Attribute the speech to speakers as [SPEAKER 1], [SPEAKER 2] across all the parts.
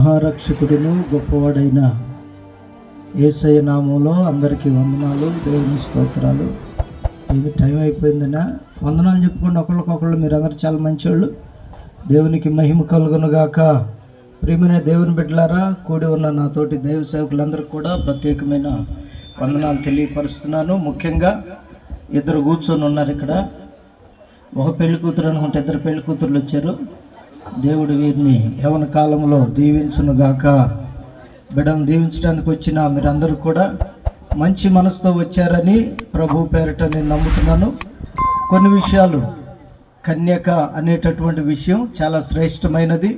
[SPEAKER 1] మహారక్షకుడును గొప్పవాడైన యేసయ్య నామంలో అందరికీ వందనాలు, దేవుని స్తోత్రాలు. ఇది టైం అయిపోయిందనా వందనాలు చెప్పుకోండి ఒకళ్ళకొకళ్ళు. మీరు అందరు చాలా మంచివాళ్ళు. దేవునికి మహిమ కలుగును గాక. ప్రియమైన దేవుని బిడ్డలారా, కూడి ఉన్న నాతోటి దైవ సేవకులందరికీ కూడా ప్రత్యేకమైన వందనాలు తెలియపరుస్తున్నాను. ముఖ్యంగా ఇద్దరు కూర్చొని ఉన్నారు ఇక్కడ. ఒక పెళ్లి కూతురు అనుకుంటే ఇద్దరు పెళ్లి కూతుర్లు వచ్చారు. దేవుడు వీరిని యవ్వన కాలంలో దీవించునుగాక. బిడ్డను దీవించడానికి వచ్చిన మీరందరూ కూడా మంచి మనసుతో వచ్చారని ప్రభు పేరిట నేను నమ్ముతున్నాను. కొన్ని విషయాలు, కన్యక అనేటటువంటి విషయం చాలా శ్రేష్టమైనది.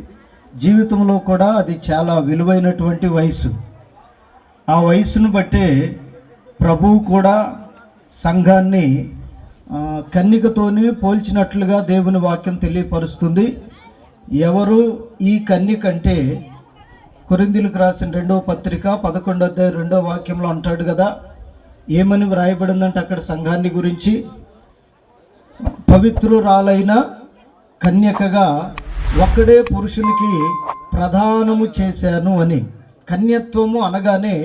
[SPEAKER 1] జీవితంలో కూడా అది చాలా విలువైనటువంటి వయసు. ఆ వయసును బట్టే ప్రభువు కూడా సంఘాన్ని కన్యకతోనే పోల్చినట్లుగా దేవుని వాక్యం తెలియపరుస్తుంది. ఎవరు ఈ కన్యక అంటే, కొరింథీయులకు రాసిన 2వ పత్రిక 11వ అధ్యాయం 2వ వాక్యంలో అంటాడు కదా, ఏమని వ్రాయబడిందంటే అక్కడ సంఘాన్ని గురించి, పవిత్రురాలైన కన్యకగా ఒక్కడే పురుషునికి ప్రదానము చేశాను అని. కన్యత్వము అనగానే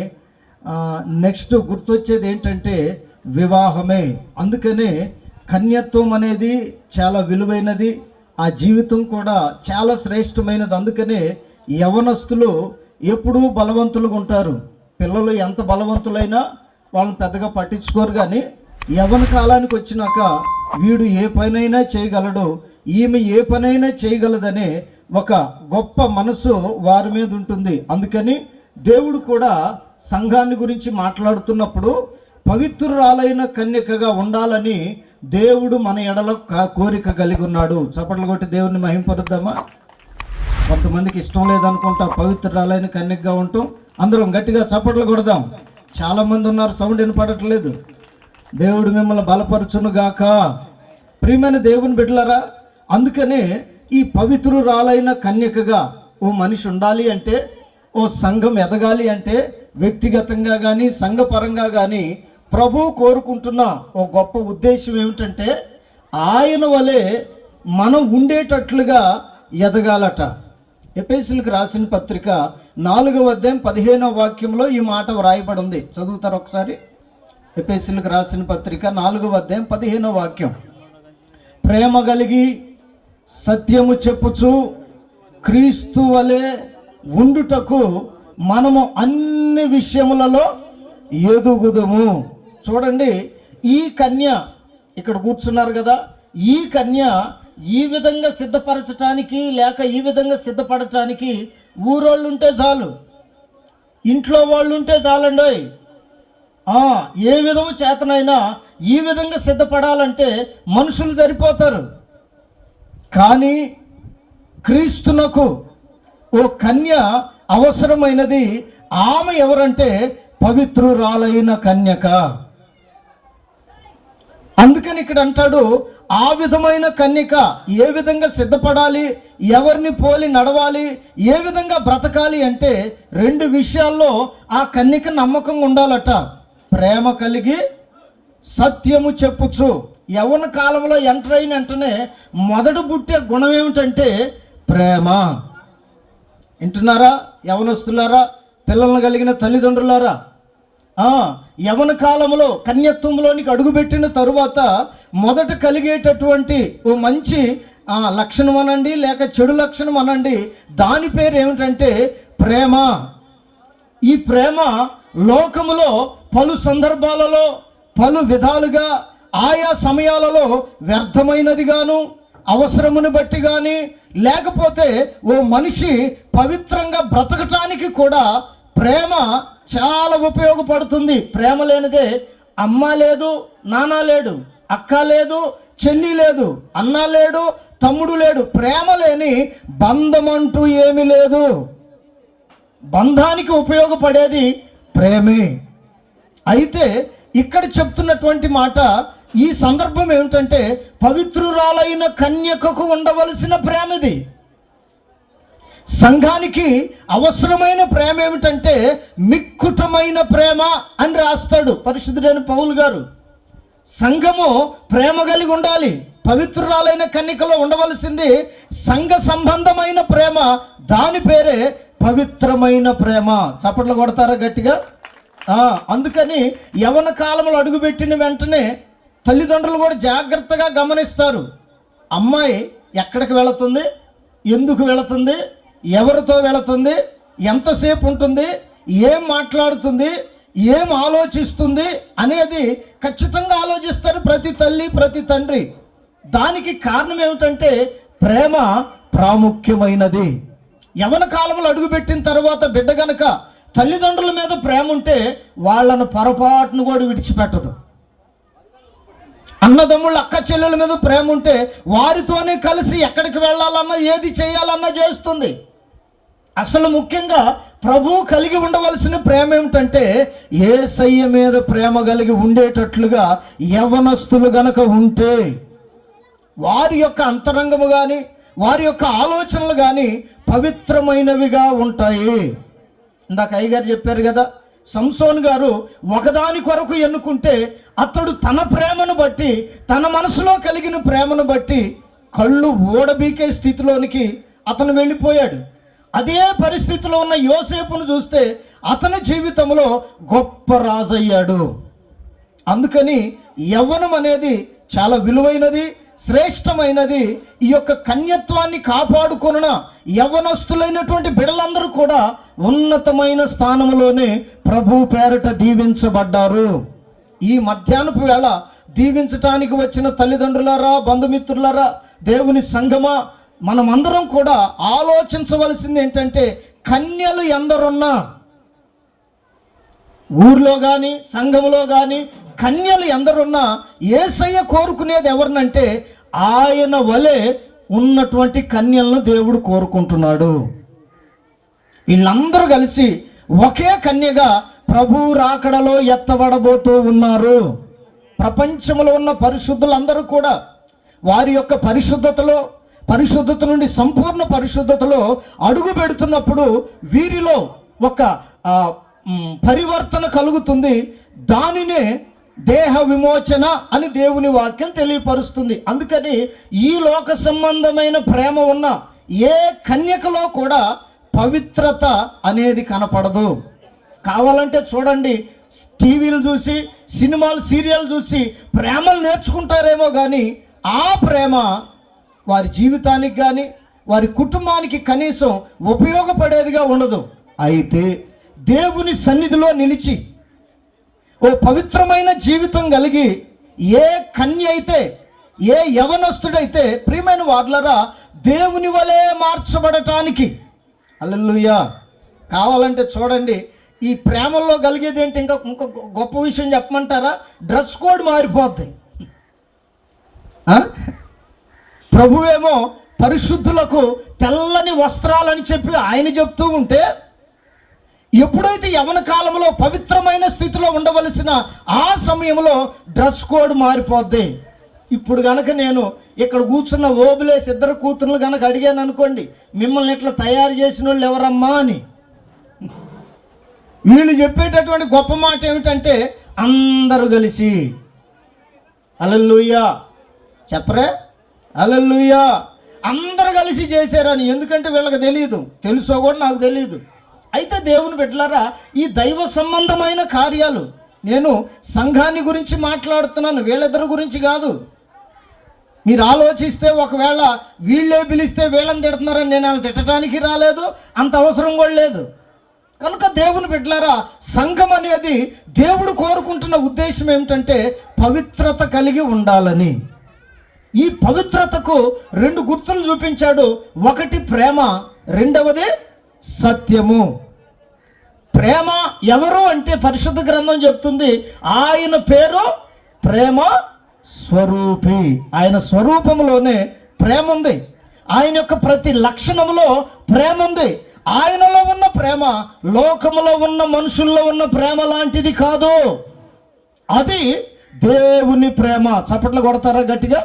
[SPEAKER 1] నెక్స్ట్ గుర్తొచ్చేది ఏంటంటే వివాహమే. అందుకనే కన్యత్వం అనేది చాలా విలువైనది. ఆ జీవితం కూడా చాలా శ్రేష్టమైనది. అందుకనే యవనస్తులు ఎప్పుడూ బలవంతులుగా ఉంటారు. పిల్లలు ఎంత బలవంతులైనా వాళ్ళని పెద్దగా పట్టించుకోరు. కానీ యవన కాలానికి వచ్చినాక వీడు ఏ పనైనా చేయగలడు, ఈమె ఏ పనైనా చేయగలదనే ఒక గొప్ప మనసు వారి మీద ఉంటుంది. అందుకని దేవుడు కూడా సంఘాన్ని గురించి మాట్లాడుతున్నప్పుడు పవిత్రురాలైన కన్యకగా ఉండాలని దేవుడు మన ఎడల కోరిక కలిగి ఉన్నాడు. చప్పట్లు కొట్టి దేవుడిని మహింపరుద్దామా? కొంతమందికి ఇష్టం లేదనుకుంటా పవిత్రురాలైన కన్యకగా ఉంటాం. అందరం గట్టిగా చప్పట్లు కొడదాం. చాలామంది ఉన్నారు, సౌండ్ వినపడట్లేదు. దేవుడు మిమ్మల్ని బలపరచునుగాక. ప్రియమైన దేవుని బిడ్డలారా, అందుకనే ఈ పవిత్రురాలైన కన్యకగా ఓ మనిషి ఉండాలి అంటే, ఓ సంఘం ఎదగాలి అంటే, వ్యక్తిగతంగా కానీ సంఘపరంగా కానీ ప్రభు కోరుకుంటున్న ఓ గొప్ప ఉద్దేశం ఏమిటంటే, ఆయన వలె మనం ఉండేటట్లుగా ఎదగాలట. ఎఫెసీయులకు రాసిన పత్రిక 4వ అధ్యాయం 15వ వాక్యంలో ఈ మాట వ్రాయబడి ఉంది. చదువుతారు ఒకసారి. ఎఫెసీయులకు రాసిన పత్రిక 4వ అధ్యాయం 15వ వాక్యం. ప్రేమ కలిగి సత్యము చెప్పుచు క్రీస్తు వలె ఉండుటకు మనము అన్ని విషయములలో ఎదుగుదము. చూడండి, ఈ కన్య ఇక్కడ కూర్చున్నారు కదా, ఈ కన్య ఈ విధంగా సిద్ధపరచటానికి లేక ఈ విధంగా సిద్ధపడటానికి ఊరోళ్ళు ఉంటే చాలు, ఇంట్లో వాళ్ళు ఉంటే చాలండి. ఏ విధము చేతనైనా ఈ విధంగా సిద్ధపడాలంటే మనుషులు సరిపోతారు. కానీ క్రీస్తునకు ఓ కన్య అవసరమైనది. ఆమె ఎవరంటే పవిత్రురాలైన కన్యక. అందుకని ఇక్కడ అంటాడు, ఆ విధమైన కన్యక ఏ విధంగా సిద్ధపడాలి, ఎవరిని పోలి నడవాలి, ఏ విధంగా బ్రతకాలి అంటే 2 విషయాల్లో ఆ కన్యక నమ్మకంగా ఉండాలట. ప్రేమ కలిగి సత్యము చెప్పుచు. యవ్వన కాలంలో ఎంటర్ అయిన వెంటనే మొదట పుట్టే గుణం ఏమిటంటే ప్రేమ. వింటున్నారా యవనస్తులారా, పిల్లలను కలిగిన తల్లిదండ్రులారా? యవన కాలంలో కన్యత్వంలోనికి అడుగుపెట్టిన తరువాత మొదట కలిగేటటువంటి ఓ మంచి లక్షణం అనండి, లేక చెడు లక్షణం అనండి, దాని పేరు ఏమిటంటే ప్రేమ. ఈ ప్రేమ లోకములో పలు సందర్భాలలో పలు విధాలుగా ఆయా సమయాలలో వ్యర్థమైనదిగాను, అవసరమును బట్టి కానీ, లేకపోతే ఓ మనిషి పవిత్రంగా బ్రతకటానికి కూడా ప్రేమ చాలా ఉపయోగపడుతుంది. ప్రేమ లేనిదే అమ్మ లేదు, నాన్న లేడు, అక్క లేదు, చెల్లి లేదు, అన్న లేడు, తమ్ముడు లేడు. ప్రేమ లేని బంధం అంటూ ఏమీ లేదు. బంధానికి ఉపయోగపడేది ప్రేమే. అయితే ఇక్కడ చెప్తున్నటువంటి మాట, ఈ సందర్భం ఏమిటంటే పవిత్రురాలైన కన్యకకు ఉండవలసిన ప్రేమది. సంఘానికి అవసరమైన ప్రేమ ఏమిటంటే మిక్కుటమైన ప్రేమ అని రాస్తాడు పరిశుద్ధుడైన పౌలు గారు. సంఘము ప్రేమ కలిగి ఉండాలి. పవిత్రురాలైన కన్యకలో ఉండవలసింది సంఘ సంబంధమైన ప్రేమ. దాని పేరే పవిత్రమైన ప్రేమ. చప్పట్లు కొడతారా గట్టిగా? అందుకని యవ్వన కాలంలో అడుగుపెట్టిన వెంటనే తల్లిదండ్రులు కూడా జాగ్రత్తగా గమనిస్తారు. అమ్మాయి ఎక్కడికి వెళుతుంది, ఎందుకు వెళుతుంది, ఎవరితో వెళుతుంది, ఎంతసేపు ఉంటుంది, ఏం మాట్లాడుతుంది, ఏం ఆలోచిస్తుంది అనేది ఖచ్చితంగా ఆలోచిస్తారు ప్రతి తల్లి ప్రతి తండ్రి. దానికి కారణం ఏమిటంటే ప్రేమ ప్రాముఖ్యమైనది. యవ్వన కాలంలో అడుగుపెట్టిన తర్వాత బిడ్డ గనక తల్లిదండ్రుల మీద ప్రేమ ఉంటే వాళ్ళను పొరపాటును కూడా విడిచిపెట్టదు. అన్నదమ్ముళ్ళు అక్క చెల్లెల మీద ప్రేమ ఉంటే వారితోనే కలిసి ఎక్కడికి వెళ్ళాలన్నా ఏది చేయాలన్నా చేస్తుంది. అసలు ముఖ్యంగా ప్రభువు కలిగి ఉండవలసిన ప్రేమ ఏమిటంటే యేసయ్య మీద ప్రేమ కలిగి ఉండేటట్లుగా యవ్వనస్తులు గనక ఉంటే వారి యొక్క అంతరంగము కానీ వారి యొక్క ఆలోచనలు కానీ పవిత్రమైనవిగా ఉంటాయి. ఇందాక అయ్యగారు చెప్పారు కదా, సంసోన్ గారు ఒకదాని కొరకు ఎన్నుకుంటే అతడు తన ప్రేమను బట్టి, తన మనసులో కలిగిన ప్రేమను బట్టి కళ్ళు ఓడబీకే స్థితిలోనికి అతను వెళ్ళిపోయాడు. అదే పరిస్థితిలో ఉన్న యోసేపును చూస్తే అతని జీవితంలో గొప్ప రాజయ్యాడు. అందుకని యవ్వనం అనేది చాలా విలువైనది, శ్రేష్టమైనది. ఈ యొక్క కన్యత్వాన్ని కాపాడుకొనున యవ్వనస్తులైనటువంటి బిడ్డలందరూ కూడా ఉన్నతమైన స్థానంలోనే ప్రభు పేరట దీవించబడ్డారు. ఈ మధ్యాహ్నపు వేళ దీవించటానికి వచ్చిన తల్లిదండ్రులారా, బంధుమిత్రులారా, దేవుని సంఘమా, మనమందరం కూడా ఆలోచించవలసింది ఏంటంటే కన్యలు ఎందరున్నా, ఊర్లో కానీ సంఘములో కానీ కన్యలు ఎందరున్నా యేసయ్య కోరుకునేది ఎవరినంటే ఆయన వలె ఉన్నటువంటి కన్యలను దేవుడు కోరుకుంటున్నాడు. వీళ్ళందరూ కలిసి ఒకే కన్యగా ప్రభు రాకడలో ఎత్తబడబోతూ ఉన్నారు. ప్రపంచంలో ఉన్న పరిశుద్ధులందరూ కూడా వారి యొక్క పరిశుద్ధత నుండి సంపూర్ణ పరిశుద్ధతలో అడుగు పెడుతున్నప్పుడు వీరిలో ఒక పరివర్తన కలుగుతుంది. దానినే దేహ విమోచన అని దేవుని వాక్యం తెలియపరుస్తుంది. అందుకని ఈ లోక సంబంధమైన ప్రేమ ఉన్న ఏ కన్యకలో కూడా పవిత్రత అనేది కనపడదు. కావాలంటే చూడండి, టీవీలు చూసి, సినిమాలు సీరియల్ చూసి ప్రేమలు నేర్చుకుంటారేమో కానీ ఆ ప్రేమ వారి జీవితానికి కానీ వారి కుటుంబానికి కనీసం ఉపయోగపడేదిగా ఉండదు. అయితే దేవుని సన్నిధిలో నిలిచి ఓ పవిత్రమైన జీవితం కలిగి ఏ కన్య అయితే, ఏ యవనస్తుడైతే ప్రియమైన వార్లరా దేవుని వలె మార్చబడటానికి, హల్లెలూయా, కావాలంటే చూడండి, ఈ ప్రేమల్లో కలిగేది ఏంటి? ఇంకో గొప్ప విషయం చెప్పమంటారా? డ్రెస్ కోడ్ మారిపోద్ది. ప్రభువేమో పరిశుద్ధులకు తెల్లని వస్త్రాలని చెప్పి ఆయన చెప్తూ ఉంటే, ఎప్పుడైతే యవన కాలంలో పవిత్రమైన స్థితిలో ఉండవలసిన ఆ సమయంలో డ్రెస్ కోడ్ మారిపోద్ది. ఇప్పుడు కనుక నేను ఇక్కడ కూర్చున్న ఓబులేసి ఇద్దరు కూతుర్లు కనుక అడిగాను అనుకోండి, మిమ్మల్ని ఇట్లా తయారు చేసిన వాళ్ళు ఎవరమ్మా అని, వీళ్ళు చెప్పేటటువంటి గొప్ప మాట ఏమిటంటే అందరూ కలిసి హల్లెలూయా చెప్పరే, హల్లెలూయా, అందరూ కలిసి చేశారని. ఎందుకంటే వీళ్ళకి తెలియదు, తెలుసో కూడా నాకు తెలియదు. అయితే దేవుని బిడ్డలారా, ఈ దైవ సంబంధమైన కార్యాలు, నేను సంఘాన్ని గురించి మాట్లాడుతున్నాను, వీళ్ళిద్దరి గురించి కాదు. మీరు ఆలోచిస్తే ఒకవేళ వీళ్ళే పిలిస్తే వీళ్ళని తిడుతున్నారని నేను వాళ్ళని తిట్టడానికి రాలేదు, అంత అవసరం కూడా లేదు. కనుక దేవుని బిడ్డలారా, సంఘం అనేది దేవుడు కోరుకుంటున్న ఉద్దేశం ఏమిటంటే పవిత్రత కలిగి ఉండాలని. ఈ పవిత్రతకు రెండు గుర్తులు చూపించాడు. ఒకటి ప్రేమ, రెండవది సత్యము. ప్రేమ ఎవరు అంటే పరిశుద్ధ గ్రంథం చెప్తుంది ఆయన పేరు ప్రేమ స్వరూపి. ఆయన స్వరూపంలోనే ప్రేమ ఉంది. ఆయన యొక్క ప్రతి లక్షణంలో ప్రేమ ఉంది. ఆయనలో ఉన్న ప్రేమ లోకములో ఉన్న మనుషుల్లో ఉన్న ప్రేమ లాంటిది కాదు. అది దేవుని ప్రేమ. చప్పట్లు కొడతారా గట్టిగా?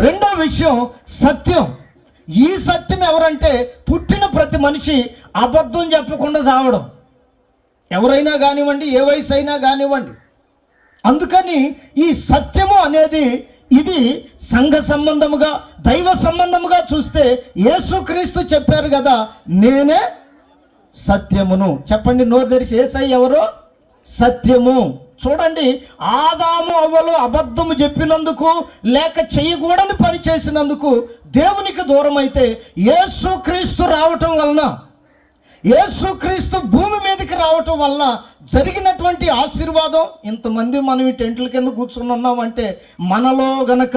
[SPEAKER 1] రెండో విషయం సత్యం. ఈ సత్యం ఎవరంటే పుట్టిన ప్రతి మనిషి అబద్ధం చెప్పకుండా సావడం. ఎవరైనా కానివ్వండి, ఏ వయసు అయినా కానివ్వండి. అందుకని ఈ సత్యము అనేది ఇది సంఘ సంబంధముగా, దైవ సంబంధముగా చూస్తే యేసుక్రీస్తు చెప్పారు కదా, నేనే సత్యమును. చెప్పండి నోరు తెరిచి, యేసయ్య ఎవరు? సత్యము. చూడండి, ఆదాము అవ్వలు అబద్ధము చెప్పినందుకు లేక చేయకూడని పని చేసినందుకు దేవునికి దూరం అయితే, యేసుక్రీస్తు రావటం వలన, యేసుక్రీస్తు భూమి మీదకి రావటం వలన జరిగినటువంటి ఆశీర్వాదం. ఇంతమంది మనం ఈ టెంట్ల కింద కూర్చుని ఉన్నామంటే మనలో గనక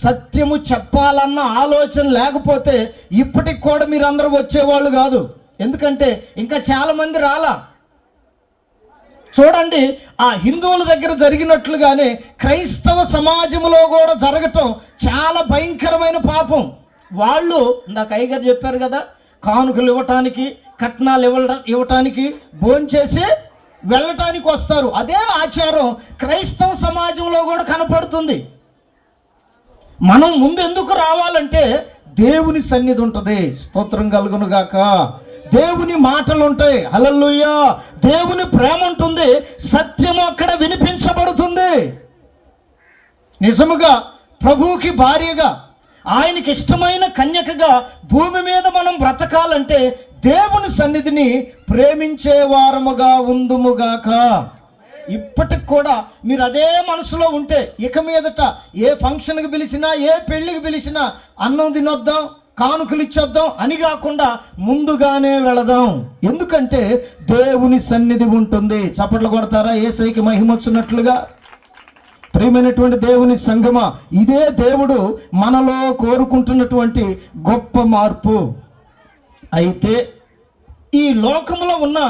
[SPEAKER 1] సత్యము చెప్పాలన్న ఆలోచన లేకపోతే ఇప్పటికి కూడా మీరు అందరూ వచ్చేవాళ్ళు కాదు. ఎందుకంటే ఇంకా చాలా మంది రాలా. చూడండి, ఆ హిందువుల దగ్గర జరిగినట్లుగానే క్రైస్తవ సమాజంలో కూడా జరగటం చాలా భయంకరమైన పాపం. వాళ్ళు ఇందాక అయ్యగారు చెప్పారు కదా, కానుకలు ఇవ్వటానికి, కట్నాలు ఇవ్వటానికి, భోంచేసి వెళ్ళటానికి వస్తారు. అదే ఆచారం క్రైస్తవ సమాజంలో కూడా కనపడుతుంది. మనం ముందు ఎందుకు రావాలంటే దేవుని సన్నిధి ఉంటుంది, స్తోత్రం కలుగును గాక. దేవుని మాటలు ఉంటాయి, హల్లెలూయా. దేవుని ప్రేమ ఉంటుంది, సత్యము అక్కడ వినిపించబడుతుంది. నిజముగా ప్రభువుకి భార్యగా, ఆయనకి ఇష్టమైన కన్యకగా భూమి మీద మనం బ్రతకాలంటే దేవుని సన్నిధిని ప్రేమించే వారముగా ఉందుముగాక. ఇప్పటికి కూడా మీరు అదే మనసులో ఉంటే ఇక మీదట ఏ ఫంక్షన్కి పిలిచినా, ఏ పెళ్ళికి పిలిచినా అన్నం తినొద్దాం, కానుకలు ఇచ్చొద్దాం అని కాకుండా ముందుగానే వెళదాం. ఎందుకంటే దేవుని సన్నిధి ఉంటుంది. చప్పట్లు కొడతారా యేసయ్యకి మహిమ వచ్చినట్లుగా? ప్రియమైనటువంటి దేవుని సంగమా, ఇదే దేవుడు మనలో కోరుకుంటున్నటువంటి గొప్ప మార్పు. అయితే ఈ లోకంలో ఉన్న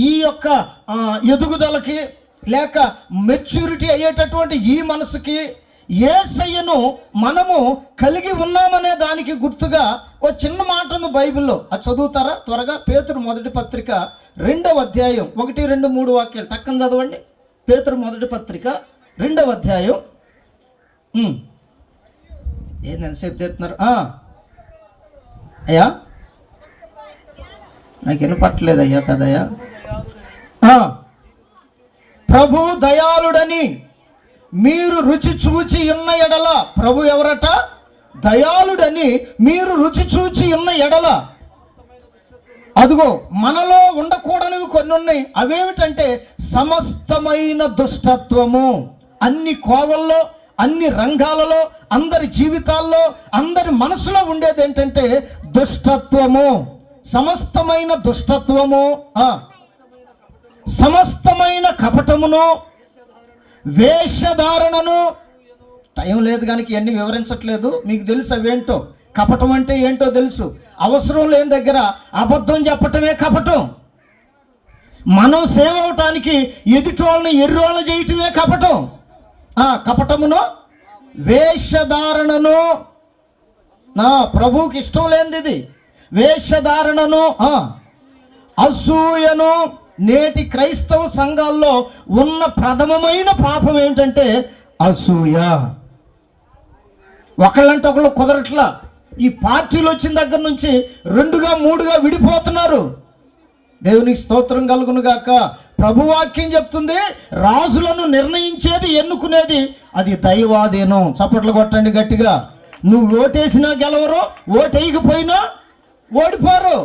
[SPEAKER 1] ఈ యొక్క ఎదుగుదలకి లేక మెచ్యూరిటీ అయ్యేటటువంటి ఈ మనసుకి యేసయ్యను మనము కలిగి ఉన్నామనే దానికి గుర్తుగా ఓ చిన్న మాట ఉంది బైబిల్లో. అది చదువుతారా త్వరగా? పేతురు మొదటి పత్రిక 2వ అధ్యాయం 1, 2, 3 వాక్యాలు టక్కన చదవండి. పేతురు మొదటి పత్రిక 2వ అధ్యాయం. ఏంది ఎంతసేపు చెప్తున్నారు? అయ్యా నాకు వినపట్లేదు అయ్యా కదయ్యా. ప్రభు దయాళుడని మీరు రుచి చూచి ఉన్న ఎడల, ప్రభు ఎవరట? దయాళుడని మీరు రుచి చూచి ఉన్న ఎడల, అదిగో మనలో ఉండకూడనివి కొన్ని ఉన్నాయి. అవేమిటంటే సమస్తమైన దుష్టత్వము. అన్ని కోవల్లో, అన్ని రంగాలలో, అందరి జీవితాల్లో, అందరి మనసులో ఉండేది ఏంటంటే దుష్టత్వము. సమస్తమైన దుష్టత్వము, సమస్తమైన కపటమును, వేషధారణను. టైం లేదు కనుక ఇవన్నీ వివరించట్లేదు, మీకు తెలుసు అవేంటో. కపటం అంటే ఏంటో తెలుసు. అవసరం లేని దగ్గర అబద్ధం చెప్పటమే కపటం. మనం సేవ్ అవటానికి ఎదుటోళ్ళని ఎర్రోళ్ళని చేయటమే కపటం. కపటమును, వేషధారణను. ప్రభువుకి ఇష్టం లేనిది ఇది. వేషధారణను, అసూయను. నేటి క్రైస్తవ సంఘాల్లో ఉన్న ప్రథమమైన పాపం ఏమిటంటే అసూయ. ఒకళ్ళంటే ఒకళ్ళు కుదరట్లా. ఈ పార్టీలు వచ్చిన దగ్గర నుంచి 2గా 3గా విడిపోతున్నారు. దేవునికి స్తోత్రం కలుగును గాక. ప్రభువాక్యం చెప్తుంది, రాజులను నిర్ణయించేది, ఎన్నుకునేది అది దైవాధీనం. చప్పట్లు కొట్టండి గట్టిగా. నువ్వు ఓటేసినా గెలవరు, ఓటేయకపోయినా ఓడిపోరు.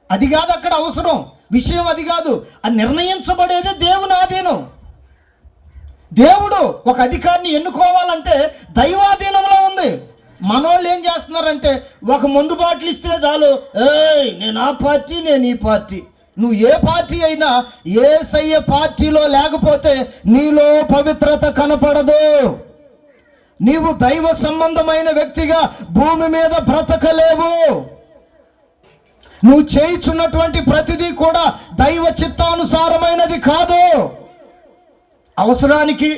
[SPEAKER 1] అది కాదు అక్కడ అవసరం, విషయం అది కాదు. అది నిర్ణయించబడేది దేవుని ఆధీనం. దేవుడు ఒక అధికారిని ఎన్నుకోవాలంటే దైవాధీనంలో ఉంది. మనోళ్ళు ఏం చేస్తున్నారంటే ఒక మందు బాటిల్ ఇస్తే చాలు, నేను ఆ పార్టీ, నేను ఈ పార్టీ. నువ్వు ఏ పార్టీ అయినా యేసయ్య పార్టీలో లేకపోతే నీలో పవిత్రత కనపడదు. నీవు దైవ సంబంధమైన వ్యక్తిగా భూమి మీద బ్రతకలేవు. నువ్వు చేయుచున్నటువంటి ప్రతిదీ కూడా దైవ చిత్తానుసారమైనది కాదు. అవసరానికి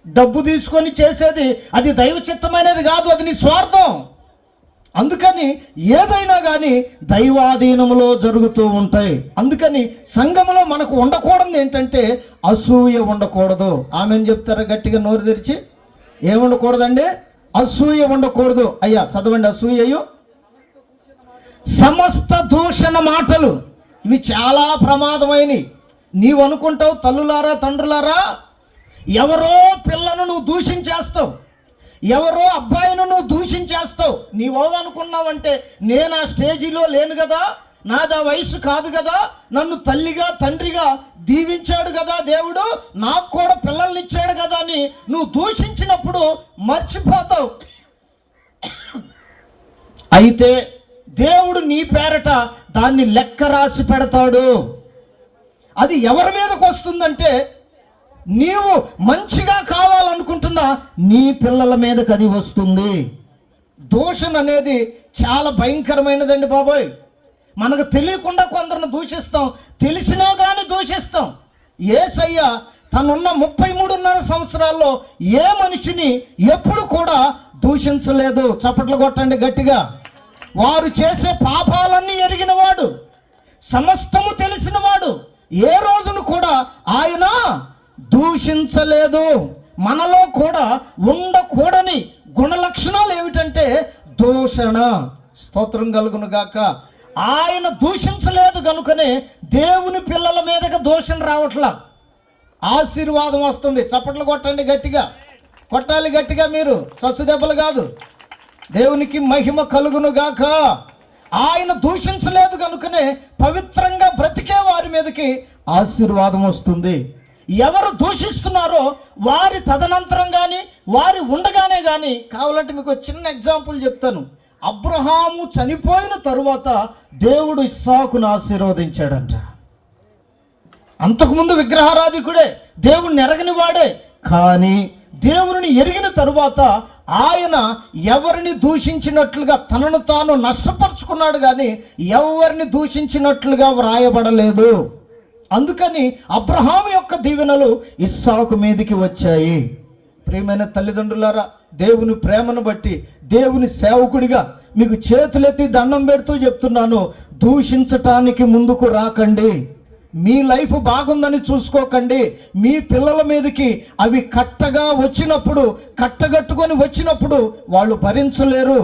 [SPEAKER 1] డబ్బు తీసుకొని చేసేది అది దైవ చిత్తమైనది కాదు, అది నీ స్వార్థం. అందుకని ఏదైనా కానీ దైవాధీనంలో జరుగుతూ ఉంటాయి. అందుకని సంఘంలో మనకు ఉండకూడదు ఏంటంటే అసూయ ఉండకూడదు. ఆమెను చెప్తారా గట్టిగా నోరు తెరిచి? ఏముండకూడదండి? అసూయ ఉండకూడదు. అయ్యా చదవండి. అసూయయు సమస్త దూషణ మాటలు, ఇవి చాలా ప్రమాదమైనవి. నీవు అనుకుంటావు తల్లులారా, తండ్రులారా, ఎవరో పిల్లను నువ్వు దూషించేస్తావు, ఎవరో అబ్బాయిని నువ్వు దూషించేస్తావు. నీవనుకున్నావంటే నేను ఆ స్టేజీలో లేను కదా, నాది ఆ వయసు కాదు కదా, నన్ను తల్లిగా తండ్రిగా దీవించాడు కదా దేవుడు, నాకు కూడా పిల్లల్ని ఇచ్చాడు కదా అని నువ్వు దూషించినప్పుడు మర్చిపోతావు. అయితే దేవుడు నీ పేరట దాన్ని లెక్క రాసి పెడతాడు. అది ఎవరి మీదకి వస్తుందంటే, నీవు మంచిగా కావాలనుకుంటున్నా నీ పిల్లల మీదకి అది వస్తుంది. దూషణ అనేది చాలా భయంకరమైనదండి బాబోయ్. మనకు తెలియకుండా కొందరిని దూషిస్తాం, తెలిసినా కానీ దూషిస్తాం. యేసయ్య తనున్న 33.5 సంవత్సరాల్లో ఏ మనిషిని ఎప్పుడు కూడా దూషించలేదు. చప్పట్లు కొట్టండి గట్టిగా. వారు చేసే పాపాలన్నీ ఎరిగినవాడు, సమస్తము తెలిసినవాడు. ఏ రోజును కూడా ఆయన దూషించలేదు. మనలో కూడా ఉండకూడని గుణలక్షణాలు ఏమిటంటే దూషణ. స్తోత్రం కలుగును గాక. ఆయన దూషించలేదు కనుకనే దేవుని పిల్లల మీదకి దూషణ రావట్లా, ఆశీర్వాదం వస్తుంది. చప్పట్లు కొట్టండి గట్టిగా, కొట్టాలి గట్టిగా మీరు, సచ్చు దెబ్బలు కాదు. దేవునికి మహిమ కలుగును గాక. ఆయన దూషించలేదు కనుకనే పవిత్రంగా బ్రతికే వారి మీదకి ఆశీర్వాదం వస్తుంది. ఎవరు దూషిస్తున్నారో వారి తదనంతరం కానీ వారి ఉండగానే కానీ, కావాలంటే మీకు చిన్న ఎగ్జాంపుల్ చెప్తాను. అబ్రహాము చనిపోయిన తరువాత దేవుడు ఇస్సాకును ఆశీర్వదించాడంట. అంతకుముందు విగ్రహారాధికుడే, దేవుణ్ణి ఎరగని వాడే. కానీ దేవుని ఎరిగిన తరువాత ఆయన ఎవరిని దూషించినట్లుగా తనను తాను నష్టపరుచుకున్నాడు, కానీ ఎవరిని దూషించినట్లుగా వ్రాయబడలేదు. అందుకని అబ్రహాము యొక్క దీవెనలు ఇస్సాకు మీదికి వచ్చాయి. ప్రియమైన తల్లిదండ్రులారా, దేవుని ప్రేమను బట్టి దేవుని సేవకుడిగా మీకు చేతులెత్తి దండం పెడుతూ చెప్తున్నాను, దూషించటానికి ముందుకు రాకండి. మీ లైఫ్ బాగుందని చూసుకోకండి. మీ పిల్లల మీదకి అవి కట్టగా వచ్చినప్పుడు, కట్టగట్టుకొని వచ్చినప్పుడు వాళ్ళు భరించలేరు,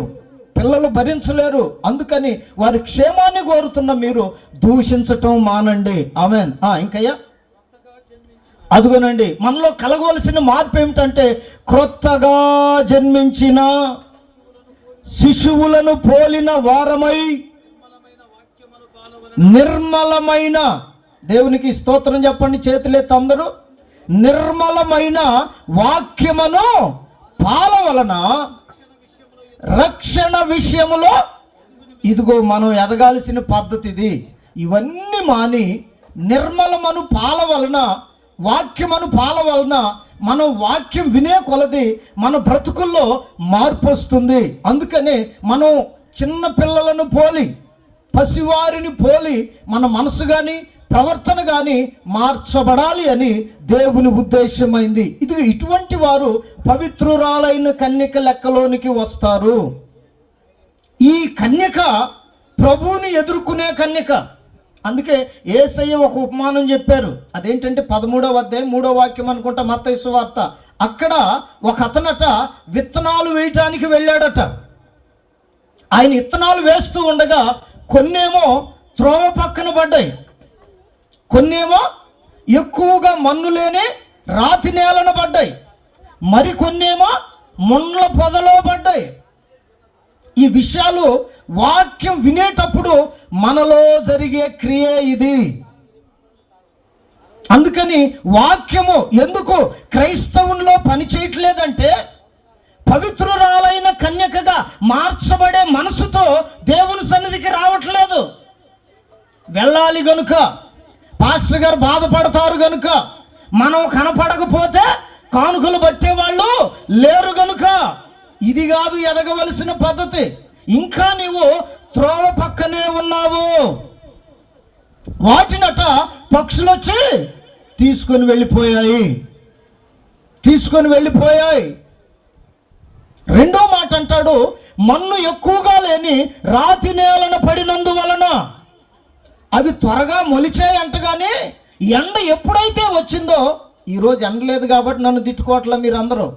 [SPEAKER 1] పిల్లలు భరించలేరు. అందుకని వారి క్షేమాన్ని కోరుతున్న మీరు దూషించటం మానండి. ఆమెన్. ఇంకయ్యా, అదుగోనండి, మనలో కలగవలసిన మార్పు ఏమిటంటే, క్రొత్తగా జన్మించిన శిశువులను పోలిన వారమై నిర్మలమైన, దేవునికి స్తోత్రం చెప్పండి, చేతులెత్తి అందరూ, నిర్మలమైన వాక్యమును పాల వలన రక్షణ విషయములో, ఇదిగో మనం ఎదగాల్సిన పద్ధతి ఇది. ఇవన్నీ మాని నిర్మలమను పాల వలన, వాక్యమను పాల వలన మనం వాక్యం వినే కొలది మన బ్రతుకుల్లో మార్పు వస్తుంది. అందుకనే మనం చిన్న పిల్లలను పోలి, పసివారిని పోలి మన మనసు కానీ ప్రవర్తన కానీ మార్చబడాలి అని దేవుని ఉద్దేశమైంది. ఇది ఇటువంటి వారు పవిత్రురాలైన కన్యక లెక్కలోనికి వస్తారు. ఈ కన్యక ప్రభువుని ఎదుర్కొనే కన్యక. అందుకే యేసయ్య ఒక ఉపమానం చెప్పారు. అదేంటంటే 13వ అధ్యాయం 3వ వాక్యం అనుకుంటా, మత్తయి సువార్త. అక్కడ ఒక అతనట విత్తనాలు వేయటానికి వెళ్ళాడట. ఆయన విత్తనాలు వేస్తూ ఉండగా కొన్నేమో త్రోవ పక్కన పడ్డాయి, కొన్నేమో ఎక్కువగా మన్ను లేని రాతి నేలను పడ్డాయి, మరికొన్నేమో ముండ్ల పొదలో పడ్డాయి. ఈ విషయాలు వాక్యం వినేటప్పుడు మనలో జరిగే క్రియ ఇది. అందుకని వాక్యము ఎందుకు క్రైస్తవుల్లో పని చేయట్లేదంటే, పవిత్రురాలైన కన్యకగా మార్చబడే మనసుతో దేవుని సన్నిధికి రావట్లేదు. వెళ్ళాలి గనుక, పాస్టర్ గారు బాధపడతారు గనుక, మనం కనపడకపోతే కానుకలు పట్టేవాళ్ళు లేరు గనుక, ఇది కాదు ఎదగవలసిన పద్ధతి. ఇంకా నీవు త్రోవ పక్కనే ఉన్నావు. వాటినట పక్షులు వచ్చి తీసుకొని వెళ్ళిపోయాయి. రెండో మాట అంటాడు, మన్ను ఎక్కువగా లేని రాతి నేలన పడినందువలన అవి త్వరగా మొలిచాయి అంటగానే, ఎండ ఎప్పుడైతే వచ్చిందో, ఈరోజు ఎండ లేదు కాబట్టి నన్ను తిట్టుకోవట్లా మీరందరూ,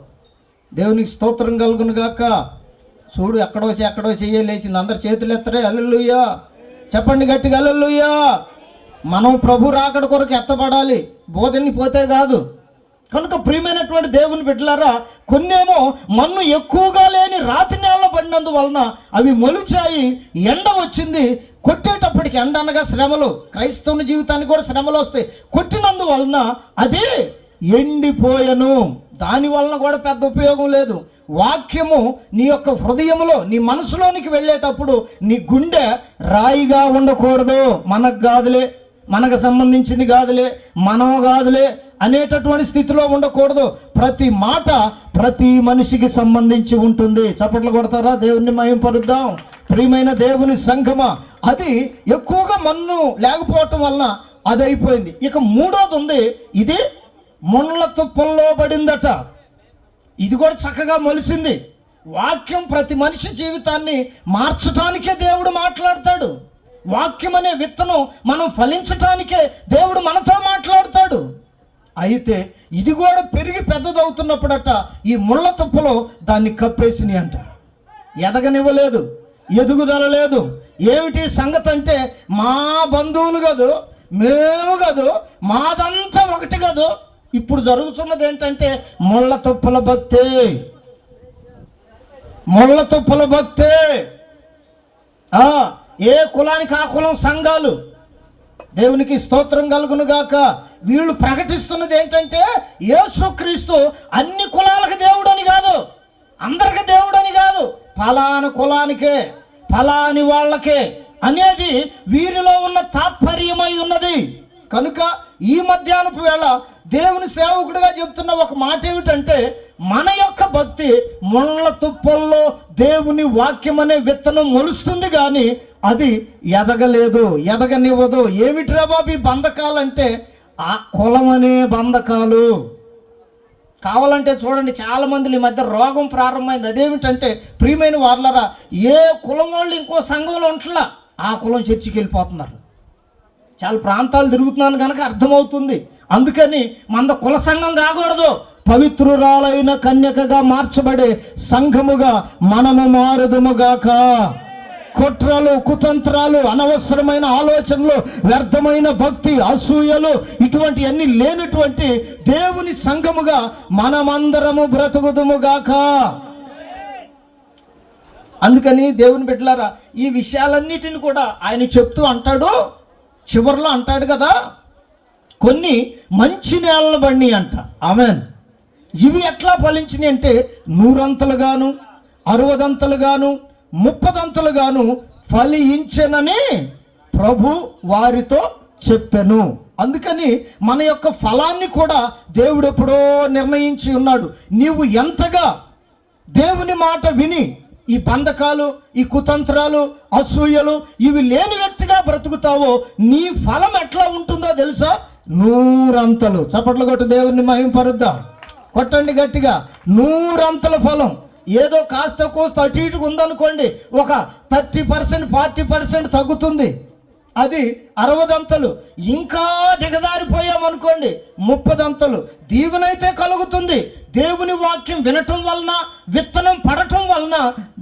[SPEAKER 1] దేవునికి స్తోత్రం కలుగును గాక. చూడు, ఎక్కడో చెయ్యలేసింది. అందరు చేతులు ఎత్తరే, హల్లెలూయా చెప్పండి గట్టిగా, హల్లెలూయా. మనం ప్రభు రాకడ కొరకు ఎత్తబడాలి, బోధని పోతే కాదు. కనుక ప్రియమైనటువంటి దేవుని బిడ్డలారా, కొన్నేమో మన్ను ఎక్కువగా లేని రాతి నేల పడినందువలన అవి మొలిచాయి, ఎండ వచ్చింది, కొట్టేటప్పటికి ఎండ అనగా శ్రమలు, క్రైస్తవుని జీవితానికి కూడా శ్రమలు వస్తాయి. కొట్టినందువలన అది ఎండిపోయెను. దాని వలన కూడా పెద్ద ఉపయోగం లేదు. వాక్యము నీ యొక్క హృదయంలో, నీ మనసులోనికి వెళ్ళేటప్పుడు నీ గుండె రాయిగా ఉండకూడదు. మనకు కాదులే, మనకు సంబంధించింది కాదులే, మనం కాదులే అనేటటువంటి స్థితిలో ఉండకూడదు. ప్రతి మాట ప్రతి మనిషికి సంబంధించి ఉంటుంది. చప్పట్లు కొడతారా? దేవుణ్ణి మహింపరుద్దాం. ప్రియమైన దేవుని సంఘమా, అది ఎక్కువగా మన్ను లేకపోవటం వలన అది అయిపోయింది. ఇక మూడోది ఉంది, ఇది ముళ్ళ తుప్పల్లో పడిందట. ఇది కూడా చక్కగా మొలిసింది. వాక్యం ప్రతి మనిషి జీవితాన్ని మార్చడానికే దేవుడు మాట్లాడతాడు. వాక్యం అనే విత్తనం మనం ఫలించటానికే దేవుడు మనతో మాట్లాడతాడు. అయితే ఇది కూడా పెరిగి పెద్దదవుతున్నప్పుడట ఈ ముళ్ళ తుప్పలో దాన్ని కప్పేసినాయి అంట. ఎదగనివ్వలేదు, ఎదుగుదల లేదు. ఏమిటి సంగతి అంటే, మా బంధువులు కాదు, మేము కాదు, మాదంతా ఒకటి కాదు. ఇప్పుడు జరుగుతున్నది ఏంటంటే ముళ్ళ తుప్పల భక్తే, ముళ్ళ తుప్పల భక్తే. ఏ కులానికి ఆ కులం సంఘాలు. దేవునికి స్తోత్రం కలుగును గాక. వీళ్ళు ప్రకటిస్తున్నది ఏంటంటే యేసుక్రీస్తు అన్ని కులాలకు దేవుడు అని కాదు, అందరికి దేవుడు అని కాదు, ఫలాని కులానికే, ఫలాని వాళ్ళకే అనేది వీరిలో ఉన్న తాత్పర్యమై ఉన్నది. కనుక ఈ మధ్యాహ్నపు వేళ దేవుని సేవకుడిగా చెప్తున్న ఒక మాట ఏమిటంటే, మన యొక్క భక్తి ముళ్ళ తుప్పల్లో దేవుని వాక్యం అనే విత్తనం మొలుస్తుంది, కానీ అది ఎదగలేదు, ఎదగనివ్వదు. ఏమిటిరా బాబు ఈ బంధకాలంటే, ఆ కులం అనే బంధకాలు. కావాలంటే చూడండి, చాలా మంది ఈ మధ్య రోగం ప్రారంభమైంది. అదేమిటంటే, ప్రియమైన వార్లరా, ఏ కులం వాళ్ళు ఇంకో సంఘంలో ఉంటలా, ఆ కులం చర్చికి వెళ్ళిపోతున్నారు. చాలా ప్రాంతాలు తిరుగుతున్నాను కనుక అర్థమవుతుంది. అందుకని మన కుల సంఘం కాకూడదు, పవిత్రురాలైన కన్యకగా మార్చబడే సంఘముగా మనము మారుదుముగాక. కుట్రలు, కుతంత్రాలు, అనవసరమైన ఆలోచనలు, వ్యర్థమైన భక్తి, అసూయలు, ఇటువంటి అన్ని లేనటువంటి దేవుని సంఘముగా మనమందరము బ్రతుకుదుముగాక. అందుకని దేవుని బిడ్డలారా, ఈ విషయాలన్నిటిని కూడా ఆయన చెప్తూ అంటాడు, చివరిలో అంటాడు కదా, కొన్ని మంచి నేలను బండి అంట. ఆమేన్. ఇవి ఎట్లా ఫలించినాయి అంటే 100 60 30 ఫలించెనని ప్రభు వారితో చెప్పెను. అందుకని మన యొక్క ఫలాన్ని కూడా దేవుడు ఎప్పుడో నిర్ణయించి ఉన్నాడు. నీవు ఎంతగా దేవుని మాట విని ఈ బంధకాలు, ఈ కుతంత్రాలు, అసూయలు ఇవి లేని వ్యక్తిగా బ్రతుకుతావో నీ ఫలం ఎట్లా ఉంటుందో తెలుసా? 100 చప్పట్లు కొట్టు దేవుని మహింపరుద్దాం. కొట్టండి గట్టిగా. 100 ఫలం. ఏదో కాస్త కోస్త అటు ఇటుకు ఉందనుకోండి, ఒక 30% 40% తగ్గుతుంది. అది 60. ఇంకా దిగజారిపోయామనుకోండి 30. దీవెనైతే కలుగుతుంది. దేవుని వాక్యం వినటం వలన, విత్తనం పడటం వలన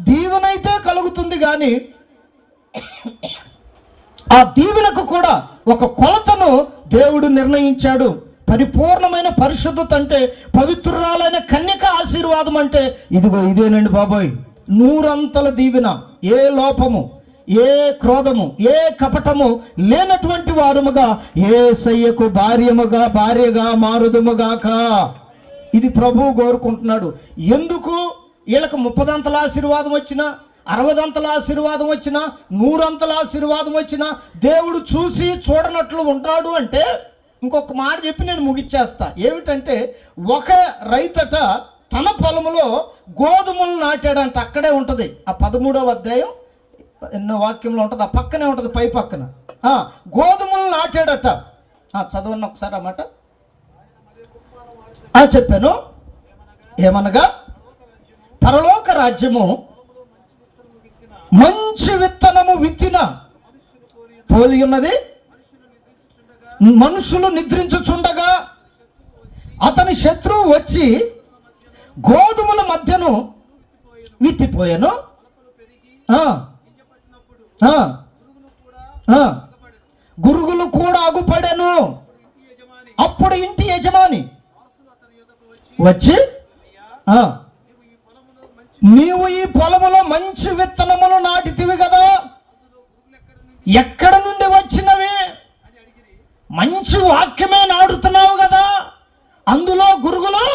[SPEAKER 1] దీవెనైతే కలుగుతుంది. కానీ ఆ దీవెనకు కూడా ఒక కొలతను దేవుడు నిర్ణయించాడు. పరిపూర్ణమైన పరిశుద్ధత అంటే, పవిత్రురాలైన కన్యక ఆశీర్వాదం అంటే ఇదిగో ఇదేనండి బాబోయ్. 100 దీవెన. ఏ లోపము, ఏ క్రోధము, ఏ కపటము లేనటువంటి వారముగా యేసయ్యకు భార్యగా మారుదుముగాక. ఇది ప్రభువు కోరుకుంటున్నాడు. ఎందుకు? వీళ్ళకు 30 ఆశీర్వాదం వచ్చినా, 60 ఆశీర్వాదం వచ్చినా, 100 ఆశీర్వాదం వచ్చినా దేవుడు చూసి చూడనట్లు ఉంటాడు అంటే, ఇంకొక మాట చెప్పి నేను ముగిచ్చేస్తా. ఏమిటంటే, ఒక రైతట తన పొలంలో గోధుమలు నాటాడంట. అక్కడే ఉంటుంది ఆ 13వ అధ్యాయం ఎన్నో వాక్యంలో ఉంటుంది, ఆ పక్కనే ఉంటుంది, పై పక్కన. గోధుమలు నాటాడట. చదవండి ఒకసారి ఆ మాట. చెప్పాను. ఏమనగా, పరలోక రాజ్యము మంచి విత్తనము విత్తిన పోలి ఉన్నది. మనుషులు నిద్రించుచుండగా అతని శత్రువు వచ్చి గోధుమల మధ్యను విత్తిపోయాను. గురుగులు కూడా అగుపడెను. అప్పుడు ఇంటి యజమాని వచ్చి నీవు ఈ పొలములో మంచి విత్తనములు నాటితివి కదా, ఎక్కడ నుండి వచ్చినవి? మంచి వాక్యమే నాటుతున్నావు కదా, అందులో గురుగులు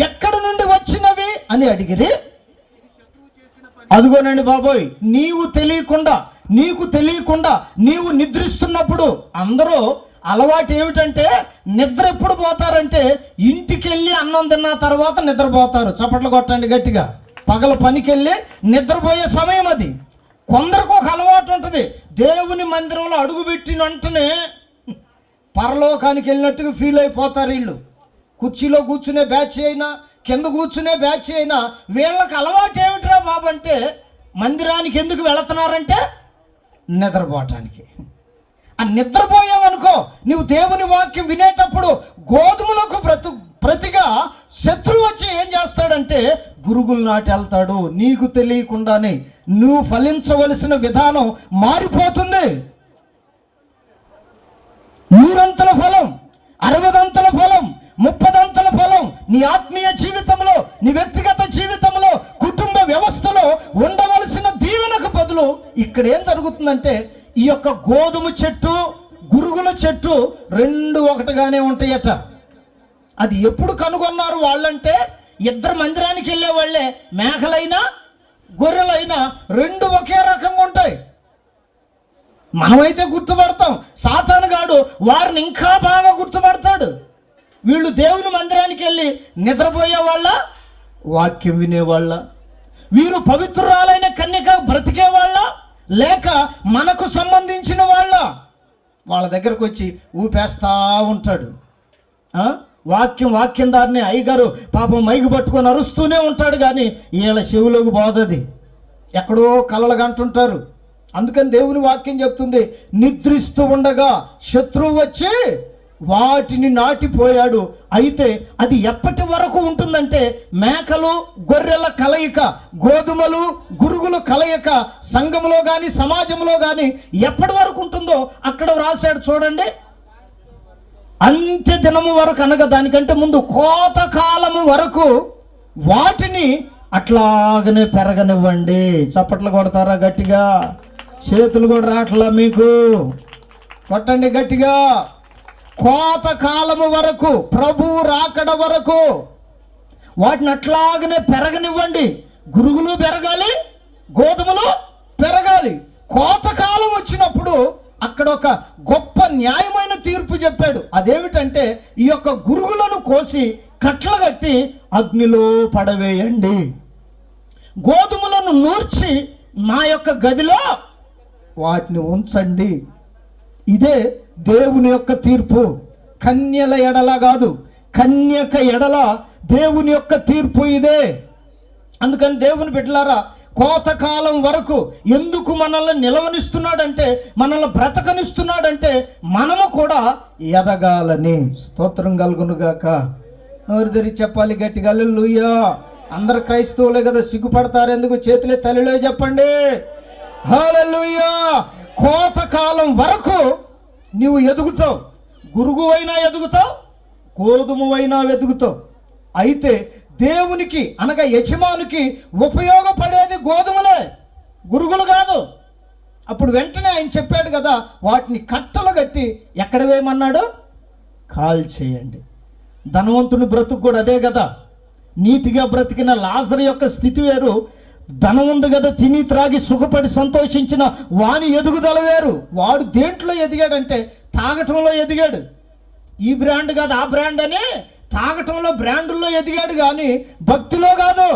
[SPEAKER 1] ఎక్కడ నుండి వచ్చినవి అని అడిగిరి. అదిగోనండి బాబోయ్, నీకు తెలియకుండా నీవు నిద్రిస్తున్నప్పుడు అందరూ అలవాటు ఏమిటంటే, నిద్ర ఎప్పుడు పోతారంటే ఇంటికి వెళ్ళి అన్నం తిన్న తర్వాత నిద్రపోతారు. చప్పట్లు కొట్టండి గట్టిగా. పగల పనికి వెళ్ళి నిద్రపోయే సమయం అది. కొందరికి ఒక అలవాటు ఉంటుంది, దేవుని మందిరంలో అడుగుపెట్టిన వెంటనే పరలోకానికి వెళ్ళినట్టుగా ఫీల్ అయిపోతారు వీళ్ళు. కుర్చీలో కూర్చునే బ్యాచ్ అయినా కింద కూర్చునే బ్యాచ్ అయినా వీళ్ళకి అలవాటు ఏమిట్రా బాబు అంటే, మందిరానికి ఎందుకు వెళుతున్నారంటే నిద్రపోవటానికి. ఆ నిద్రపోయావనుకో, నువ్వు దేవుని వాక్యం వినేటప్పుడు గోధుమలకు ప్రతిగా శత్రువు వచ్చి ఏం చేస్తాడంటే గురుగులు నాటి వెళ్తాడు. నీకు తెలియకుండానే నువ్వు ఫలించవలసిన విధానం మారిపోతుంది. 100 ఫలం, 60 ఫలం, 30 ఫలం నీ ఆత్మీయ జీవితంలో, నీ వ్యక్తిగత జీవితంలో, కుటుంబ వ్యవస్థలో ఉండవలసిన దీవెనకు బదులు ఇక్కడ ఏం జరుగుతుందంటే, ఈ యొక్క గోధుమ చెట్టు గురుగుల చెట్టు 2 ఒకటిగానే ఉంటాయట. అది ఎప్పుడు కనుగొన్నారు వాళ్ళంటే, ఇద్దరు మందిరానికి వెళ్ళే వాళ్ళే, మేకలైనా గొర్రెలైనా 2 ఒకే రకంగా ఉంటాయి. మనమైతే గుర్తుపడతాం, సాతానుగాడు వారిని ఇంకా బాగా గుర్తుపడతాడు. వీళ్ళు దేవుని మందిరానికి వెళ్ళి నిద్రపోయే వాళ్ళ, వాక్యం వినేవాళ్ళ? వీరు పవిత్రురాలైన కన్యక బ్రతికే వాళ్ళ, లేక మనకు సంబంధించిన వాళ్ళ? వాళ్ళ దగ్గరకు వచ్చి ఊపేస్తా ఉంటాడు. వాక్యం దారిని అయ్యగారు పాపం మైకు పట్టుకొని అరుస్తూనే ఉంటాడు, కానీ వీళ్ళ చెవులోకి పోదది, ఎక్కడో కలలుగంటుంటారు. అందుకని దేవుని వాక్యం చెప్తుంది, నిద్రిస్తూ ఉండగా శత్రువు వచ్చి వాటిని నాటిపోయాడు. అయితే అది ఎప్పటి వరకు ఉంటుందంటే, మేకలు గొర్రెల కలయిక, గోధుమలు గురుగులు కలయిక సంఘంలో కానీ సమాజంలో కానీ ఎప్పటి వరకు ఉంటుందో అక్కడ రాశాడు చూడండి. అంత్య దినము వరకు, అనగా దానికంటే ముందు కోతకాలము వరకు వాటిని అట్లాగనే పెరగనివ్వండి. చప్పట్లు కొడతారా గట్టిగా? చేతులు కూడా రాట్లా మీకు? కొట్టండి గట్టిగా. కోతకాలము వరకు, ప్రభు రాకడ వరకు వాటిని అట్లాగనే పెరగనివ్వండి. గురుగులు పెరగాలి, గోధుమలు పెరగాలి. కోతకాలం వచ్చినప్పుడు అక్కడ ఒక గొప్ప న్యాయమైన తీర్పు చెప్పాడు. అదేమిటంటే, ఈ యొక్క గురుగులను కోసి కట్లు కట్టి అగ్నిలో పడవేయండి, గోధుమలను నూర్చి మా యొక్క గదిలో వాటిని ఉంచండి. ఇదే దేవుని యొక్క తీర్పు. కన్యల ఎడల కాదు, కన్యక ఎడల దేవుని యొక్క తీర్పు ఇదే. అందుకని దేవుని బిడ్డలారా, కోతకాలం వరకు ఎందుకు మనల్ని నిలవనిస్తున్నాడంటే, మనల్ని బ్రతకనిస్తున్నాడంటే, మనము కూడా ఎదగాలని. స్తోత్రం కలుగునుగాక. నోరు తెరిచి చెప్పాలి గట్టిగా హల్లెలూయా. అందరు క్రైస్తవులే కదా, సిగ్గుపడతారు ఎందుకు? చేతులే తల్లిలో చెప్పండి హల్లెలూయా. కోతకాలం వరకు నీవు ఎదుగుతావు, గురుగువైనా ఎదుగుతావు, గోధుమవైనా ఎదుగుతావు. అయితే దేవునికి అనగా యజమానికి ఉపయోగపడేది గోధుమలే, గురుగులు కాదు. అప్పుడు వెంటనే ఆయన చెప్పాడు కదా, వాటిని కట్టలు కట్టి ఎక్కడ వేయమన్నాడు? కాల్చేయండి. ధనవంతుని బ్రతుకు కూడా అదే కదా. నీతిగా బ్రతికిన లాజరు యొక్క స్థితి వేరు, ధనం ఉంది కదా తిని త్రాగి సుఖపడి సంతోషించిన వాని ఎదుగుదల వేరు. వాడు దేంట్లో ఎదిగాడంటే తాగటంలో ఎదిగాడు. ఈ బ్రాండ్ కాదు ఆ బ్రాండ్ అని తాగటంలో బ్రాండుల్లో ఎదిగాడు, కానీ భక్తిలో కాదు.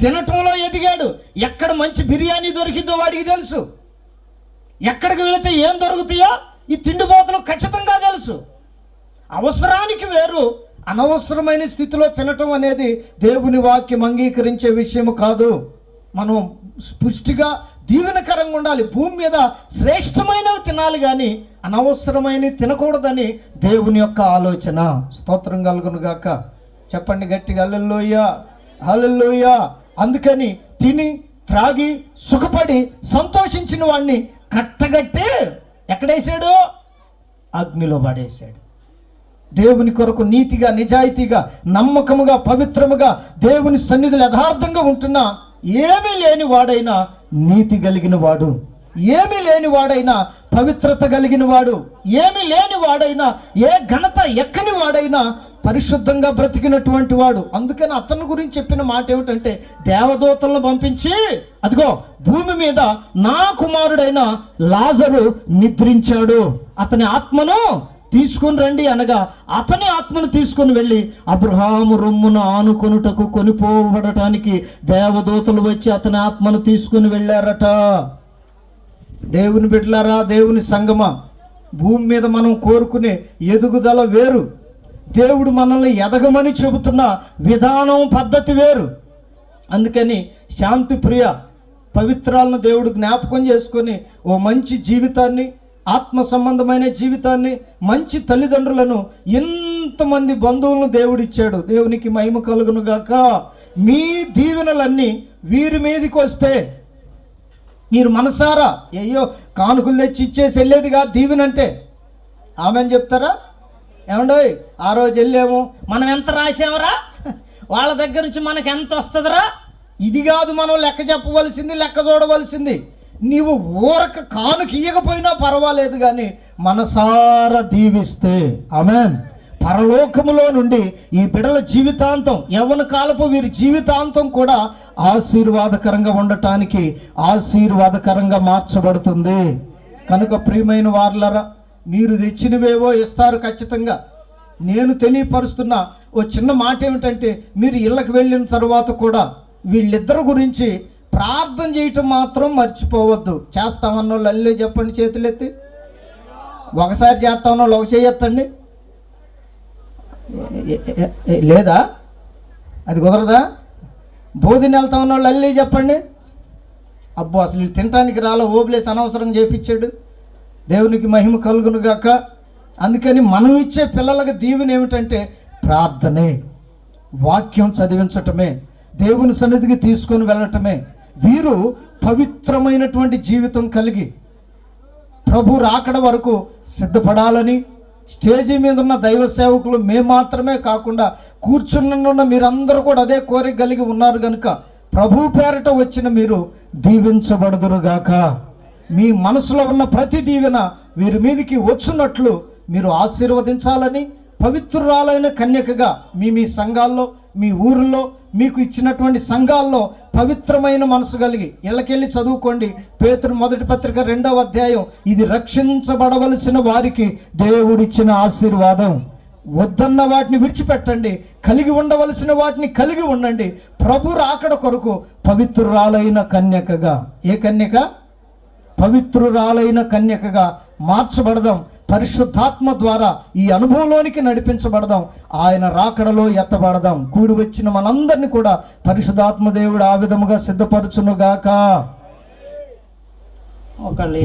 [SPEAKER 1] తినటంలో ఎదిగాడు. ఎక్కడ మంచి బిర్యానీ దొరికిందో వాడికి తెలుసు, ఎక్కడికి వెళితే ఏం దొరుకుతాయో ఈ తిండిపోతలు ఖచ్చితంగా తెలుసు. అవసరానికి వేరు, అనవసరమైన స్థితిలో తినటం అనేది దేవుని వాక్యం అంగీకరించే విషయం కాదు. మనం పుష్టిగా దీవెనకరంగా ఉండాలి, భూమి మీద శ్రేష్టమైనవి తినాలి, కానీ అనవసరమైనవి తినకూడదని దేవుని యొక్క ఆలోచన. స్తోత్రం కలుగునుగాక. చెప్పండి గట్టిగా హల్లెలూయా, హల్లెలూయా. అందుకని తిని త్రాగి సుఖపడి సంతోషించిన వాడిని కట్టగట్టి ఎక్కడేసాడు? అగ్నిలో పడేశాడు. దేవుని కొరకు నీతిగా, నిజాయితీగా, నమ్మకముగా, పవిత్రముగా, దేవుని సన్నిధిలో యథార్థంగా ఉంటున్నా ఏమీ లేని వాడైనా నీతి కలిగిన వాడు, ఏమీ లేని వాడైనా పవిత్రత కలిగిన వాడు, ఏమీ లేని వాడైనా ఏ ఘనత ఎక్కని వాడైనా పరిశుద్ధంగా బ్రతికినటువంటి వాడు. అందుకని అతని గురించి చెప్పిన మాట ఏమిటంటే, దేవదూతలను పంపించి అదిగో భూమి మీద నా కుమారుడైన లాజరు నిద్రించాడు, అతని ఆత్మను తీసుకుని రండి అనగా అతని ఆత్మను తీసుకుని వెళ్ళి అబ్రహాము రొమ్మును ఆనుకొనుటకు కొనిపోబడటానికి దేవదూతలు వచ్చి అతని ఆత్మను తీసుకుని వెళ్ళారట. దేవుని బిడ్డలారా, దేవుని సంగమా, భూమి మీద మనం కోరుకునే ఎదుగుదల వేరు, దేవుడు మనల్ని ఎదగమని చెబుతున్న విధానం, పద్ధతి వేరు. అందుకని శాంతి ప్రియ పవిత్రాలను దేవుడు జ్ఞాపకం చేసుకొని ఓ మంచి జీవితాన్ని, ఆత్మ సంబంధమైన జీవితాన్ని, మంచి తల్లిదండ్రులను, ఎంతమంది బంధువులను దేవుడిచ్చాడు. దేవునికి మహిమ కలుగును గాక. మీ దీవెనలన్నీ వీరి మీదకి వస్తే మీరు మనసారా అయ్యో కానుకలు తెచ్చి ఇచ్చేసి వెళ్ళేదిగా దీవెనంటే ఆమెను చెప్తారా? ఏమండోయ్ ఆ రోజు వెళ్ళాము, మనం ఎంత రాసామరా, వాళ్ళ దగ్గర నుంచి మనకు ఎంత వస్తుందిరా, ఇది కాదు మనం లెక్క చెప్పవలసింది, లెక్క చూడవలసింది. నీవు ఊరక కానుక ఇయ్యకపోయినా పర్వాలేదు, కానీ మనసారా దీవిస్తే ఆమేన్, పరలోకములో నుండి ఈ బిడ్డల జీవితాంతం, యవ్వన కాలపు వీరి జీవితాంతం కూడా ఆశీర్వాదకరంగా ఉండటానికి ఆశీర్వాదకరంగా మార్చబడుతుంది. కనుక ప్రియమైన వారలారా, మీరు తెచ్చినవేవో ఇస్తారు ఖచ్చితంగా. నేను తెలియపరుస్తున్న ఓ చిన్న మాట ఏమిటంటే, మీరు ఇళ్ళకి వెళ్ళిన తర్వాత కూడా వీళ్ళిద్దరి గురించి ప్రార్థన చేయటం మాత్రం మర్చిపోవద్దు. చేస్తామన్న వాళ్ళు అల్లే చెప్పండి, చేతులెత్తి. ఒకసారి చేస్తామన్న వాళ్ళు ఒక చేయొత్తండి. లేదా అది కుదరదా? బోధిని వెళ్తా ఉన్న వాళ్ళు అల్లే చెప్పండి. అబ్బో అసలు వీళ్ళు తినటానికి రాలో, ఓబులేసి అనవసరం చేపించాడు. దేవునికి మహిమ కలుగును గాక. అందుకని మనం ఇచ్చే పిల్లలకు దీవెన ఏమిటంటే ప్రార్థనే, వాక్యం చదివించటమే, దేవుని సన్నిధికి తీసుకొని వెళ్ళటమే. వీరు పవిత్రమైనటువంటి జీవితం కలిగి ప్రభు రాకడ వరకు సిద్ధపడాలని, స్టేజీ మీద ఉన్న దైవ సేవకులు మేము మాత్రమే కాకుండా కూర్చున్న మీరందరూ కూడా అదే కోరిక కలిగి ఉన్నారు కనుక ప్రభు పేరట వచ్చిన మీరు దీవించబడుదురుగాక. మీ మనసులో ఉన్న ప్రతి దీవెన వీరి మీదికి వచ్చున్నట్లు మీరు ఆశీర్వదించాలని, పవిత్రురాలైన కన్యకగా మీ సంఘాల్లో, మీ ఊరిలో, మీకు ఇచ్చినటువంటి సంఘాల్లో పవిత్రమైన మనసు కలిగి ఇళ్ళకెళ్ళి చదువుకోండి. పేతురు మొదటి పత్రిక 2వ అధ్యాయం. ఇది రక్షించబడవలసిన వారికి దేవుడిచ్చిన ఆశీర్వాదం. వద్దన్న వాటిని విడిచిపెట్టండి, కలిగి ఉండవలసిన వాటిని కలిగి ఉండండి. ప్రభు రాకడ కొరకు పవిత్రురాలైన కన్యకగా, ఏ కన్యక? పవిత్రురాలైన కన్యకగా మార్చబడదాం. పరిశుద్ధాత్మ ద్వారా ఈ అనుభవంలోనికి నడిపించబడదాం. ఆయన రాకడలో ఎత్తబడదాం. కూడి వచ్చిన మనందరినీ కూడా పరిశుద్ధాత్మ దేవుడు ఆ విధముగా సిద్ధపరచునుగాక. ఒకళ్ళు